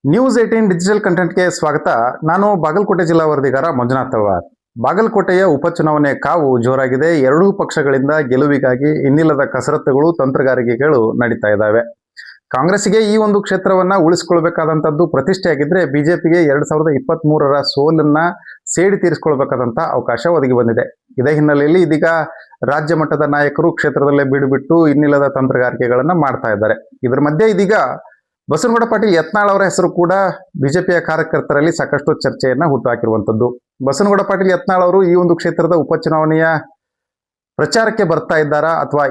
News 18 digital ಕಂಟೆಂಟ್ಗೆ ಸ್ವಾಗತ. ನಾನು ಬಾಗಲಕೋಟೆ ಜಿಲ್ಲಾ ವರದಿಗಾರ ಮಂಜುನಾಥ್ ತಳವಾರ್. ಬಾಗಲಕೋಟೆಯ ಉಪಚುನಾವಣೆ ಕಾವು ಜೋರಾಗಿದೆ. ಎರಡೂ ಪಕ್ಷಗಳಿಂದ ಗೆಲುವಿಗಾಗಿ ಇನ್ನಿಲ್ಲದ ಕಸರತ್ತುಗಳು, ತಂತ್ರಗಾರಿಕೆಗಳು ನಡೀತಾ ಇದ್ದಾವೆ. ಕಾಂಗ್ರೆಸ್ಗೆ ಈ ಒಂದು ಕ್ಷೇತ್ರವನ್ನ ಉಳಿಸಿಕೊಳ್ಬೇಕಾದಂತದ್ದು ಪ್ರತಿಷ್ಠೆಯಾಗಿದ್ರೆ, ಬಿಜೆಪಿಗೆ 2023ರ ಸೋಲನ್ನ ಸೇಡಿ ತೀರಿಸಿಕೊಳ್ಬೇಕಾದಂತ ಅವಕಾಶ ಒದಗಿ ಬಂದಿದೆ. ಇದೇ ಹಿನ್ನೆಲೆಯಲ್ಲಿ ಇದೀಗ ರಾಜ್ಯ ಮಟ್ಟದ ನಾಯಕರು ಕ್ಷೇತ್ರದಲ್ಲೇ ಬಿಡುಬಿಟ್ಟು ಇನ್ನಿಲ್ಲದ ತಂತ್ರಗಾರಿಕೆಗಳನ್ನ ಮಾಡ್ತಾ ಇದ್ದಾರೆ. ಇದರ ಮಧ್ಯೆ ಇದೀಗ ಬಸನಗೌಡ ಪಾಟೀಲ್ ಯತ್ನಾಳ್ ಅವರ ಹೆಸರು ಕೂಡ ಬಿಜೆಪಿಯ ಕಾರ್ಯಕರ್ತರಲ್ಲಿ ಸಾಕಷ್ಟು ಚರ್ಚೆಯನ್ನ ಹುಟ್ಟುಹಾಕಿರುವಂತದ್ದು. ಬಸನಗೌಡ ಪಾಟೀಲ್ ಯತ್ನಾಳ್ ಅವರು ಈ ಒಂದು ಕ್ಷೇತ್ರದ ಉಪಚುನಾವಣೆಯ ಪ್ರಚಾರಕ್ಕೆ ಬರ್ತಾ ಇದ್ದಾರಾ ಅಥವಾ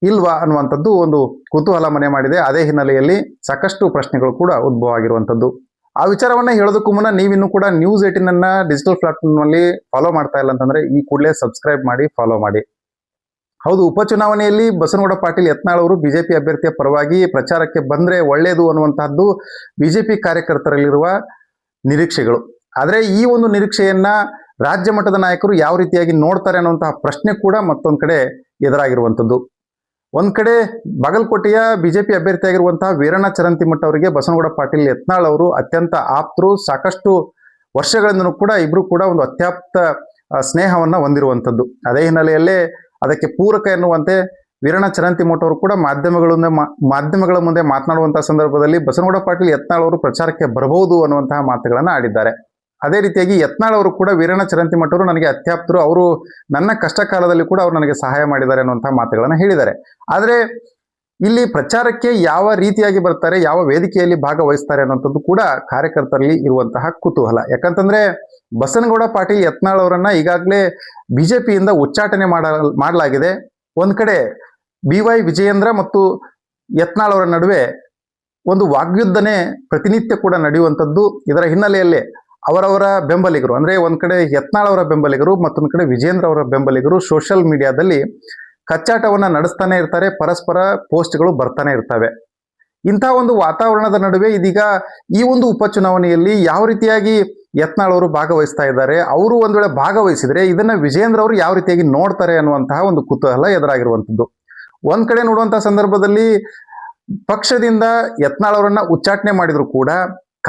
ಇಲ್ವಾ ಅನ್ನುವಂಥದ್ದು ಒಂದು ಕುತೂಹಲ ಮನೆ ಮಾಡಿದೆ. ಅದೇ ಹಿನ್ನೆಲೆಯಲ್ಲಿ ಸಾಕಷ್ಟು ಪ್ರಶ್ನೆಗಳು ಕೂಡ ಉದ್ಭವ ಆಗಿರುವಂತದ್ದು. ಆ ವಿಚಾರವನ್ನ ಹೇಳೋದಕ್ಕೂ ಮುನ್ನ ನೀವಿನ್ನೂ ಕೂಡ ನ್ಯೂಸ್ 18 ಅನ್ನ ಡಿಜಿಟಲ್ ಪ್ಲಾಟ್ಫಾರ್ಮ್ ನಲ್ಲಿ ಫಾಲೋ ಮಾಡ್ತಾ ಇಲ್ಲ ಅಂತಂದ್ರೆ ಈ ಕೂಡಲೇ ಸಬ್ಸ್ಕ್ರೈಬ್ ಮಾಡಿ, ಫಾಲೋ ಮಾಡಿ. ಹೌದು, ಉಪಚುನಾವಣೆಯಲ್ಲಿ ಬಸನಗೌಡ ಪಾಟೀಲ್ ಯತ್ನಾಳ್ ಅವರು ಬಿಜೆಪಿ ಅಭ್ಯರ್ಥಿಯ ಪರವಾಗಿ ಪ್ರಚಾರಕ್ಕೆ ಬಂದ್ರೆ ಒಳ್ಳೆಯದು ಅನ್ನುವಂತಹದ್ದು ಬಿಜೆಪಿ ಕಾರ್ಯಕರ್ತರಲ್ಲಿರುವ ನಿರೀಕ್ಷೆಗಳು. ಆದ್ರೆ ಈ ಒಂದು ನಿರೀಕ್ಷೆಯನ್ನ ರಾಜ್ಯ ಮಟ್ಟದ ನಾಯಕರು ಯಾವ ರೀತಿಯಾಗಿ ನೋಡ್ತಾರೆ ಅನ್ನುವಂತಹ ಪ್ರಶ್ನೆ ಕೂಡ ಮತ್ತೊಂದ್ ಕಡೆ ಎದುರಾಗಿರುವಂತದ್ದು. ಒಂದ್ ಕಡೆ ಬಾಗಲಕೋಟೆಯ ಬಿಜೆಪಿ ಅಭ್ಯರ್ಥಿಯಾಗಿರುವಂತಹ ವೀರಣ್ಣ ಚರಂತಿಮಠ ಅವರಿಗೆ ಬಸನಗೌಡ ಪಾಟೀಲ್ ಯತ್ನಾಳ್ ಅವರು ಅತ್ಯಂತ ಆಪ್ತರು. ಸಾಕಷ್ಟು ವರ್ಷಗಳಿಂದನೂ ಕೂಡ ಇಬ್ರು ಕೂಡ ಒಂದು ಅತ್ಯಾಪ್ತ ಸ್ನೇಹವನ್ನ ಹೊಂದಿರುವಂತದ್ದು. ಅದೇ ಹಿನ್ನೆಲೆಯಲ್ಲೇ ಅದಕ್ಕೆ ಪೂರಕ ಎನ್ನುವಂತೆ ವೀರಣ್ಣ ಚರಂತಿಮಠ ಅವರು ಕೂಡ ಮಾಧ್ಯಮಗಳ ಮುಂದೆ ಮಾತನಾಡುವಂತಹ ಸಂದರ್ಭದಲ್ಲಿ ಬಸನಗೌಡ ಪಾಟೀಲ್ ಯತ್ನಾಳ್ ಅವರು ಪ್ರಚಾರಕ್ಕೆ ಬರಬಹುದು ಅನ್ನುವಂತಹ ಮಾತುಗಳನ್ನ ಆಡಿದ್ದಾರೆ. ಅದೇ ರೀತಿಯಾಗಿ ಯತ್ನಾಳ್ ಅವರು ಕೂಡ ವೀರಣ್ಣ ಚರಂತಿಮಠ ಅವರು ನನಗೆ ಅತ್ಯಾಪ್ತರು, ಅವರು ನನ್ನ ಕಷ್ಟ ಕಾಲದಲ್ಲಿ ಕೂಡ ಅವರು ನನಗೆ ಸಹಾಯ ಮಾಡಿದ್ದಾರೆ ಅನ್ನುವಂತಹ ಮಾತುಗಳನ್ನ ಹೇಳಿದ್ದಾರೆ. ಆದ್ರೆ ಇಲ್ಲಿ ಪ್ರಚಾರಕ್ಕೆ ಯಾವ ರೀತಿಯಾಗಿ ಬರ್ತಾರೆ, ಯಾವ ವೇದಿಕೆಯಲ್ಲಿ ಭಾಗವಹಿಸ್ತಾರೆ ಅನ್ನುವಂಥದ್ದು ಕೂಡ ಕಾರ್ಯಕರ್ತರಲ್ಲಿ ಇರುವಂತಹ ಕುತೂಹಲ. ಯಾಕಂತಂದ್ರೆ ಬಸನಗೌಡ ಪಾಟೀಲ್ ಯತ್ನಾಳ್ ಅವರನ್ನ ಈಗಾಗಲೇ ಬಿಜೆಪಿಯಿಂದ ಉಚ್ಚಾಟನೆ ಮಾಡಲಾಗಿದೆ. ಒಂದ್ ಕಡೆ BY ವಿಜಯೇಂದ್ರ ಮತ್ತು ಯತ್ನಾಳ್ ಅವರ ನಡುವೆ ಒಂದು ವಾಗ್ಯುದ್ಧನೆ ಪ್ರತಿನಿತ್ಯ ಕೂಡ ನಡೆಯುವಂಥದ್ದು. ಇದರ ಹಿನ್ನೆಲೆಯಲ್ಲಿ ಅವರವರ ಬೆಂಬಲಿಗರು, ಅಂದ್ರೆ ಒಂದ್ ಕಡೆ ಯತ್ನಾಳ್ ಅವರ ಬೆಂಬಲಿಗರು, ಮತ್ತೊಂದ್ ಕಡೆ ವಿಜೇಂದ್ರ ಅವರ ಬೆಂಬಲಿಗರು ಸೋಷಿಯಲ್ ಮೀಡಿಯಾದಲ್ಲಿ ಕಚ್ಚಾಟವನ್ನ ನಡೆಸ್ತಾನೆ ಇರ್ತಾರೆ. ಪರಸ್ಪರ ಪೋಸ್ಟ್ಗಳು ಬರ್ತಾನೆ ಇರ್ತವೆ. ಇಂತಹ ಒಂದು ವಾತಾವರಣದ ನಡುವೆ ಇದೀಗ ಈ ಒಂದು ಉಪಚುನಾವಣೆಯಲ್ಲಿ ಯಾವ ರೀತಿಯಾಗಿ ಯತ್ನಾಳ್ ಅವರು ಭಾಗವಹಿಸ್ತಾ ಇದ್ದಾರೆ, ಅವರು ಒಂದ್ ವೇಳೆ ಭಾಗವಹಿಸಿದ್ರೆ ಇದನ್ನ ವಿಜೇಂದ್ರ ಅವರು ಯಾವ ರೀತಿಯಾಗಿ ನೋಡ್ತಾರೆ ಅನ್ನುವಂತಹ ಒಂದು ಕುತೂಹಲ ಎದುರಾಗಿರುವಂತದ್ದು. ಒಂದ್ ಕಡೆ ನೋಡುವಂತಹ ಸಂದರ್ಭದಲ್ಲಿ ಪಕ್ಷದಿಂದ ಯತ್ನಾಳ್ ಅವರನ್ನ ಉಚ್ಚಾಟನೆ ಮಾಡಿದ್ರು ಕೂಡ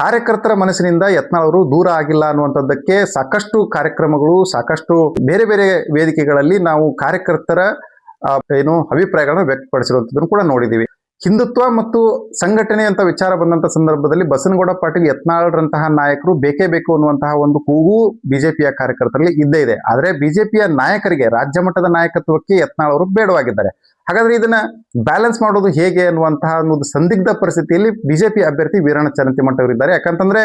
ಕಾರ್ಯಕರ್ತರ ಮನಸ್ಸಿನಿಂದ ಯತ್ನಾಳ್ ಅವರು ದೂರ ಆಗಿಲ್ಲ ಅನ್ನುವಂಥದ್ದಕ್ಕೆ ಸಾಕಷ್ಟು ಕಾರ್ಯಕ್ರಮಗಳು, ಸಾಕಷ್ಟು ಬೇರೆ ಬೇರೆ ವೇದಿಕೆಗಳಲ್ಲಿ ನಾವು ಕಾರ್ಯಕರ್ತರ ಅಭಿಪ್ರಾಯಗಳನ್ನ ವ್ಯಕ್ತಪಡಿಸಿರುವಂಥದ್ದನ್ನು ಕೂಡ ನೋಡಿದೀವಿ. ಹಿಂದುತ್ವ ಮತ್ತು ಸಂಘಟನೆ ಅಂತ ವಿಚಾರ ಬಂದಂತ ಸಂದರ್ಭದಲ್ಲಿ ಬಸನಗೌಡ ಪಾಟೀಲ್ ಯತ್ನಾಳ್ರಂತಹ ನಾಯಕರು ಬೇಕೇ ಬೇಕು ಅನ್ನುವಂತಹ ಒಂದು ಕೂಗು ಬಿಜೆಪಿಯ ಕಾರ್ಯಕರ್ತರಲ್ಲಿ ಇದ್ದೇ ಇದೆ. ಆದ್ರೆ ಬಿಜೆಪಿಯ ನಾಯಕರಿಗೆ, ರಾಜ್ಯ ಮಟ್ಟದ ನಾಯಕತ್ವಕ್ಕೆ ಯತ್ನಾಳ್ ಅವರು ಬೇಡವಾಗಿದ್ದಾರೆ. ಹಾಗಾದ್ರೆ ಇದನ್ನ ಬ್ಯಾಲೆನ್ಸ್ ಮಾಡೋದು ಹೇಗೆ ಅನ್ನುವಂತಹ ಒಂದು ಸಂದಿಗ್ಧ ಪರಿಸ್ಥಿತಿಯಲ್ಲಿ ಬಿಜೆಪಿ ಅಭ್ಯರ್ಥಿ ವೀರಣ್ಣ ಚರಂತಿಮಠ ಅವರಿದ್ದಾರೆ. ಯಾಕಂತಂದ್ರೆ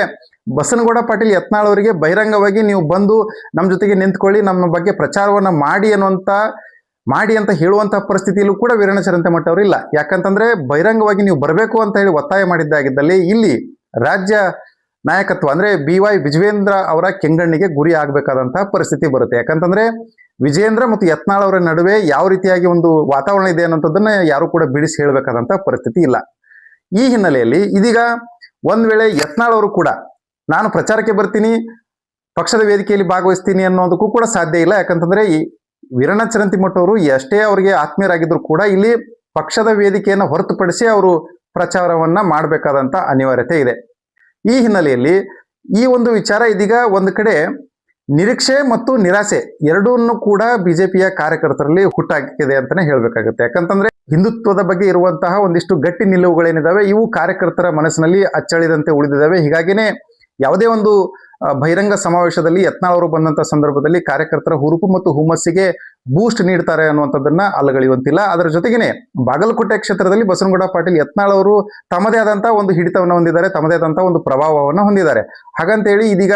ಬಸನಗೌಡ ಪಾಟೀಲ್ ಯತ್ನಾಳ್ ಅವರಿಗೆ ಬಹಿರಂಗವಾಗಿ ನೀವು ಬಂದು ನಮ್ಮ ಜೊತೆಗೆ ನಿಂತ್ಕೊಳ್ಳಿ, ನಮ್ಮ ಬಗ್ಗೆ ಪ್ರಚಾರವನ್ನ ಮಾಡಿ ಅಂತ ಹೇಳುವಂತಹ ಪರಿಸ್ಥಿತಿಯಲ್ಲೂ ಕೂಡ ವೀರಣ್ಣ ಚರಂತಿಮಠ ಅವರು ಇಲ್ಲ. ಯಾಕಂತಂದ್ರೆ ಬಹಿರಂಗವಾಗಿ ನೀವು ಬರಬೇಕು ಅಂತ ಹೇಳಿ ಒತ್ತಾಯ ಮಾಡಿದ್ದಾಗಿದ್ದಲ್ಲಿ ಇಲ್ಲಿ ರಾಜ್ಯ ನಾಯಕತ್ವ ಅಂದ್ರೆ BY ವಿಜಯೇಂದ್ರ ಅವರ ಕೆಂಗಣ್ಣಿಗೆ ಗುರಿ ಆಗ್ಬೇಕಾದಂತಹ ಪರಿಸ್ಥಿತಿ ಬರುತ್ತೆ. ಯಾಕಂತಂದ್ರೆ ವಿಜಯೇಂದ್ರ ಮತ್ತು ಯತ್ನಾಳ್ ಅವರ ನಡುವೆ ಯಾವ ರೀತಿಯಾಗಿ ಒಂದು ವಾತಾವರಣ ಇದೆ ಅನ್ನೋದನ್ನ ಯಾರು ಕೂಡ ಬಿಡಿಸಿ ಹೇಳಬೇಕಾದಂತಹ ಪರಿಸ್ಥಿತಿ ಇಲ್ಲ. ಈ ಹಿನ್ನೆಲೆಯಲ್ಲಿ ಇದೀಗ ಒಂದ್ ವೇಳೆ ಯತ್ನಾಳ್ ಅವರು ಕೂಡ ನಾನು ಪ್ರಚಾರಕ್ಕೆ ಬರ್ತೀನಿ, ಪಕ್ಷದ ವೇದಿಕೆಯಲ್ಲಿ ಭಾಗವಹಿಸ್ತೀನಿ ಅನ್ನೋದಕ್ಕೂ ಕೂಡ ಸಾಧ್ಯ ಇಲ್ಲ. ಯಾಕಂತಂದ್ರೆ ಈ ವೀರಣ್ಣ ಚರಂತಿಮಠ ಅವರು ಎಷ್ಟೇ ಅವರಿಗೆ ಆತ್ಮೀಯರಾಗಿದ್ರು ಕೂಡ ಇಲ್ಲಿ ಪಕ್ಷದ ವೇದಿಕೆಯನ್ನು ಹೊರತುಪಡಿಸಿ ಅವರು ಪ್ರಚಾರವನ್ನ ಮಾಡಬೇಕಾದಂತ ಅನಿವಾರ್ಯತೆ ಇದೆ. ಈ ಹಿನ್ನೆಲೆಯಲ್ಲಿ ಈ ಒಂದು ವಿಚಾರ ಇದೀಗ ಒಂದು ಕಡೆ ನಿರೀಕ್ಷೆ ಮತ್ತು ನಿರಾಸೆ ಎರಡನ್ನೂ ಕೂಡ ಬಿಜೆಪಿಯ ಕಾರ್ಯಕರ್ತರಲ್ಲಿ ಹುಟ್ಟಾಕಿದೆ ಅಂತಾನೆ ಹೇಳ್ಬೇಕಾಗುತ್ತೆ. ಯಾಕಂತಂದ್ರೆ ಹಿಂದುತ್ವದ ಬಗ್ಗೆ ಇರುವಂತಹ ಒಂದಿಷ್ಟು ಗಟ್ಟಿ ನಿಲುವುಗಳೇನಿದಾವೆ ಇವು ಕಾರ್ಯಕರ್ತರ ಮನಸ್ಸಿನಲ್ಲಿ ಅಚ್ಚಳಿದಂತೆ ಉಳಿದಿದ್ದಾವೆ. ಹೀಗಾಗಿನೇ ಯಾವುದೇ ಒಂದು ಬಹಿರಂಗ ಸಮಾವೇಶದಲ್ಲಿ ಯತ್ನಾಳ್ ಅವರು ಬಂದಂತ ಸಂದರ್ಭದಲ್ಲಿ ಕಾರ್ಯಕರ್ತರ ಹುರುಪು ಮತ್ತು ಹುಮ್ಮಸ್ಸಿಗೆ ಬೂಸ್ಟ್ ನೀಡ್ತಾರೆ ಅನ್ನುವಂಥದ್ದನ್ನ ಅಲ್ಲಗಳೆಯುವಂತಿಲ್ಲ. ಅದರ ಜೊತೆಗೇನೆ ಬಾಗಲಕೋಟೆ ಕ್ಷೇತ್ರದಲ್ಲಿ ಬಸನಗೌಡ ಪಾಟೀಲ್ ಯತ್ನಾಳ್ ಅವರು ತಮ್ಮದೇ ಆದಂತಹ ಒಂದು ಹಿಡಿತವನ್ನು ಹೊಂದಿದ್ದಾರೆ, ತಮ್ಮದೇ ಆದಂತಹ ಒಂದು ಪ್ರಭಾವವನ್ನು ಹೊಂದಿದ್ದಾರೆ. ಹಾಗಂತೇಳಿ ಇದೀಗ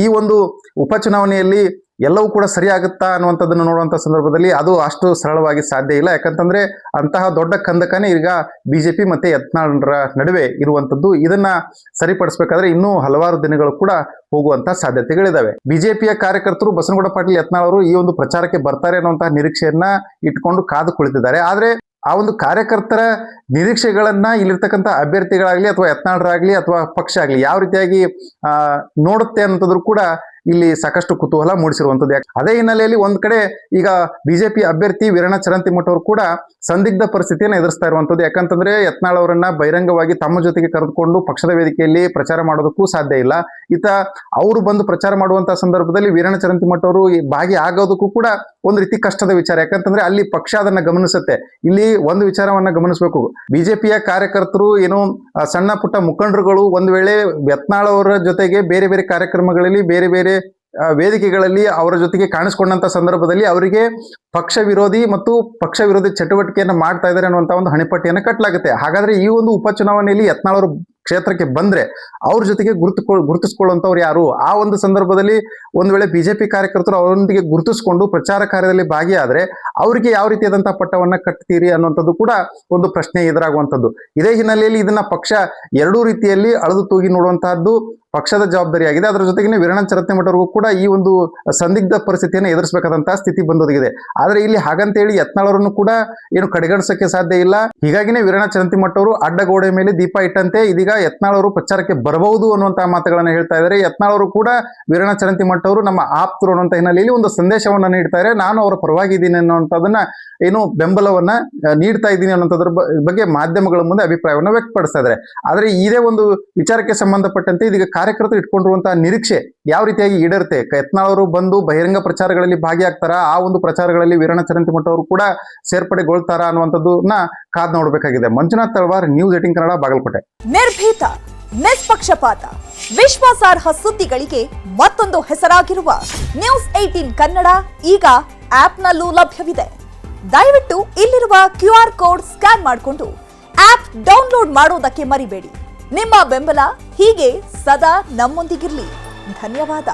ಈ ಒಂದು ಉಪಚುನಾವಣೆಯಲ್ಲಿ ಎಲ್ಲವೂ ಕೂಡ ಸರಿಯಾಗುತ್ತಾ ಅನ್ನುವಂಥದ್ದನ್ನು ನೋಡುವಂತ ಸಂದರ್ಭದಲ್ಲಿ ಅದು ಅಷ್ಟು ಸರಳವಾಗಿ ಸಾಧ್ಯ ಇಲ್ಲ. ಯಾಕಂತಂದ್ರೆ ಅಂತಹ ದೊಡ್ಡ ಕಂದಕನೇ ಈಗ ಬಿಜೆಪಿ ಮತ್ತೆ ಯತ್ನಾಳ್ರ ನಡುವೆ ಇರುವಂತದ್ದು. ಇದನ್ನ ಸರಿಪಡಿಸಬೇಕಾದ್ರೆ ಇನ್ನೂ ಹಲವಾರು ದಿನಗಳು ಕೂಡ ಹೋಗುವಂತಹ ಸಾಧ್ಯತೆಗಳಿದಾವೆ. ಬಿಜೆಪಿಯ ಕಾರ್ಯಕರ್ತರು ಬಸನಗೌಡ ಪಾಟೀಲ್ ಯತ್ನಾಳ್ ಅವರು ಈ ಒಂದು ಪ್ರಚಾರಕ್ಕೆ ಬರ್ತಾರೆ ಅನ್ನುವಂತಹ ನಿರೀಕ್ಷೆಯನ್ನ ಇಟ್ಕೊಂಡು ಕಾದು ಕುಳಿತಿದ್ದಾರೆ. ಆದ್ರೆ ಆ ಒಂದು ಕಾರ್ಯಕರ್ತರ ನಿರೀಕ್ಷೆಗಳನ್ನ ಇಲ್ಲಿರ್ತಕ್ಕಂಥ ಅಭ್ಯರ್ಥಿಗಳಾಗ್ಲಿ ಅಥವಾ ಯತ್ನಾಳ್ರಾಗ್ಲಿ ಅಥವಾ ಪಕ್ಷ ಆಗ್ಲಿ ಯಾವ ರೀತಿಯಾಗಿ ನೋಡುತ್ತೆ ಅನ್ನೋದ್ರ ಕೂಡ ಇಲ್ಲಿ ಸಾಕಷ್ಟು ಕುತೂಹಲ ಮೂಡಿಸಿರುವಂತದ್ದು. ಅದೇ ಹಿನ್ನೆಲೆಯಲ್ಲಿ ಒಂದ್ ಕಡೆ ಈಗ ಬಿಜೆಪಿ ಅಭ್ಯರ್ಥಿ ವೀರಣ್ಣ ಚರಂತಿಮಠ ಅವರು ಕೂಡ ಸಂದಿಗ್ಧ ಪರಿಸ್ಥಿತಿಯನ್ನು ಎದುರಿಸ್ತಾ ಇರುವಂತದ್ದು. ಯಾಕಂತಂದ್ರೆ ಯತ್ನಾಳ್ ಅವರನ್ನ ಬಹಿರಂಗವಾಗಿ ತಮ್ಮ ಜೊತೆಗೆ ಕರೆದುಕೊಂಡು ಪಕ್ಷದ ವೇದಿಕೆಯಲ್ಲಿ ಪ್ರಚಾರ ಮಾಡೋದಕ್ಕೂ ಸಾಧ್ಯ ಇಲ್ಲ. ಅವರು ಬಂದು ಪ್ರಚಾರ ಮಾಡುವಂತಹ ಸಂದರ್ಭದಲ್ಲಿ ವೀರಣ್ಣ ಚರಂತಿಮಠ ಅವರು ಭಾಗಿ ಆಗೋದಕ್ಕೂ ಕೂಡ ಒಂದು ರೀತಿ ಕಷ್ಟದ ವಿಚಾರ. ಯಾಕಂತಂದ್ರೆ ಅಲ್ಲಿ ಪಕ್ಷ ಅದನ್ನ ಗಮನಿಸುತ್ತೆ. ಇಲ್ಲಿ ಒಂದು ವಿಚಾರವನ್ನ ಗಮನಿಸಬೇಕು, ಬಿಜೆಪಿಯ ಕಾರ್ಯಕರ್ತರು ಏನು ಸಣ್ಣ ಪುಟ್ಟ ಮುಖಂಡರುಗಳು ಒಂದ್ ವೇಳೆ ಯತ್ನಾಳ್ ಅವರ ಜೊತೆಗೆ ಬೇರೆ ಬೇರೆ ಕಾರ್ಯಕ್ರಮಗಳಲ್ಲಿ ಬೇರೆ ಬೇರೆ ವೇದಿಕೆಗಳಲ್ಲಿ ಅವರ ಜೊತೆಗೆ ಕಾಣಿಸ್ಕೊಂಡಂತ ಸಂದರ್ಭದಲ್ಲಿ ಅವರಿಗೆ ಪಕ್ಷ ವಿರೋಧಿ ಮತ್ತು ಪಕ್ಷ ವಿರೋಧಿ ಚಟುವಟಿಕೆಯನ್ನು ಮಾಡ್ತಾ ಇದ್ದಾರೆ ಅನ್ನುವಂತ ಒಂದು ಹಣಿಪಟ್ಟಿಯನ್ನು ಕಟ್ಟಲಾಗುತ್ತೆ. ಹಾಗಾದ್ರೆ ಈ ಒಂದು ಉಪಚುನಾವಣೆಯಲ್ಲಿ ಯತ್ನಾಳ್ ಅವರು ಕ್ಷೇತ್ರಕ್ಕೆ ಬಂದ್ರೆ ಅವ್ರ ಜೊತೆಗೆ ಗುರುತಿಸ್ಕೊಳ್ಳುವಂತವ್ರು ಯಾರು? ಆ ಒಂದು ಸಂದರ್ಭದಲ್ಲಿ ಒಂದ್ ವೇಳೆ ಬಿಜೆಪಿ ಕಾರ್ಯಕರ್ತರು ಅವರೊಂದಿಗೆ ಗುರುತಿಸಿಕೊಂಡು ಪ್ರಚಾರ ಕಾರ್ಯದಲ್ಲಿ ಭಾಗಿಯಾದ್ರೆ ಅವರಿಗೆ ಯಾವ ರೀತಿಯಾದಂತಹ ಪಟ್ಟವನ್ನ ಕಟ್ತೀರಿ ಅನ್ನುವಂಥದ್ದು ಕೂಡ ಒಂದು ಪ್ರಶ್ನೆ ಎದುರಾಗುವಂಥದ್ದು. ಇದೇ ಹಿನ್ನೆಲೆಯಲ್ಲಿ ಇದನ್ನ ಪಕ್ಷ ಎರಡೂ ರೀತಿಯಲ್ಲಿ ಅಳೆದು ತೂಗಿ ನೋಡುವಂತಹದ್ದು ಪಕ್ಷದ ಜವಾಬ್ದಾರಿಯಾಗಿದೆ. ಅದರ ಜೊತೆಗೆ ವೀರಣ್ಣ ಚರಂತಿಮಠ ಅವ್ರಿಗೂ ಕೂಡ ಈ ಒಂದು ಸಂದಿಗ್ಧ ಪರಿಸ್ಥಿತಿಯನ್ನು ಎದುರಿಸಬೇಕಾದಂತಹ ಸ್ಥಿತಿ ಬಂದೊದಗಿದೆ. ಆದ್ರೆ ಇಲ್ಲಿ ಹಾಗಂತೇಳಿ ಯತ್ನಾಳ್ ಅವರನ್ನು ಕೂಡ ಏನು ಕಡೆಗಣಿಸಕ್ಕೆ ಸಾಧ್ಯ ಇಲ್ಲ. ಹೀಗಾಗಿನೇ ವೀರಣ್ಣ ಚರಂತಿಮಠ ಅವರು ಅಡ್ಡಗೋಡೆ ಮೇಲೆ ದೀಪ ಇಟ್ಟಂತೆ ಇದೀಗ ಯತ್ನಾಳ್ ಅವರು ಪ್ರಚಾರಕ್ಕೆ ಬರಬಹುದು ಅನ್ನುವಂತಹ ಮಾತುಗಳನ್ನ ಹೇಳ್ತಾ ಇದ್ದಾರೆ. ಯತ್ನಾಳ್ ಅವರು ಕೂಡ ವೀರಣ್ಣ ಚರಂತಿಮಠ ಅವರು ನಮ್ಮ ಆಪ್ತರು ಅನ್ನುವಂತ ಹಿನ್ನೆಲೆಯಲ್ಲಿ ಒಂದು ಸಂದೇಶವನ್ನ ನೀಡ್ತಾ ಇದ್ದಾರೆ. ನಾನು ಅವರ ಪರವಾಗಿದ್ದೀನಿ ಅನ್ನುವಂಥದ್ದನ್ನ ಏನು ಬೆಂಬಲವನ್ನ ನೀಡ್ತಾ ಇದ್ದೀನಿ ಅನ್ನೋದ್ರ ಬಗ್ಗೆ ಮಾಧ್ಯಮಗಳ ಮುಂದೆ ಅಭಿಪ್ರಾಯವನ್ನ ವ್ಯಕ್ತಪಡಿಸ್ತಾ ಇದ್ದಾರೆ. ಆದ್ರೆ ಇದೇ ಒಂದು ವಿಚಾರಕ್ಕೆ ಸಂಬಂಧಪಟ್ಟಂತೆ ಇದೀಗ ಕಾರ್ಯಕರ್ತರು ಇಟ್ಕೊಂಡಿರುವಂತಹ ನಿರೀಕ್ಷೆ ಯಾವ ರೀತಿಯಾಗಿ ಈಡೇರುತ್ತೆ? ಯತ್ನಾಳ್ ಅವರು ಬಂದು ಬಹಿರಂಗ ಪ್ರಚಾರಗಳಲ್ಲಿ ಭಾಗಿಯಾಗ್ತಾರ, ಆ ಒಂದು ಪ್ರಚಾರಗಳಲ್ಲಿ ವೀರಣ್ಣ ಚರಂತಿಮಠ ಅವರು ಕೂಡ ಸೇರ್ಪಡೆಗೊಳ್ತಾರ ಅನ್ನುವಂಥದ್ದನ್ನ ಕಾದ್ ನೋಡ್ಬೇಕಾಗಿದೆ. ಮಂಜುನಾಥ್ ತಳವಾರ್, ನ್ಯೂಸ್ 18 ಕನ್ನಡ, ಬಾಗಲಕೋಟೆ. ನಿರ್ಭೀತ, ನಿಷ್ಪಕ್ಷಪಾತ, ವಿಶ್ವಾಸಾರ್ಹ ಸುದ್ದಿಗಳಿಗೆ ಮತ್ತೊಂದು ಹೆಸರಾಗಿರುವ ನ್ಯೂಸ್ 18 ಕನ್ನಡ ಈಗ ಆಪ್ನಲ್ಲೂ ಲಭ್ಯವಿದೆ. ದಯವಿಟ್ಟು ಇಲ್ಲಿರುವ QR ಕೋಡ್ ಸ್ಕ್ಯಾನ್ ಮಾಡಿಕೊಂಡು ಆಪ್ ಡೌನ್ಲೋಡ್ ಮಾಡೋದಕ್ಕೆ ಮರಿಬೇಡಿ. ನಿಮ್ಮ ಬೆಂಬಲ ಹೀಗೆ ಸದಾ ನಮ್ಮೊಂದಿಗಿರಲಿ. ಧನ್ಯವಾದ.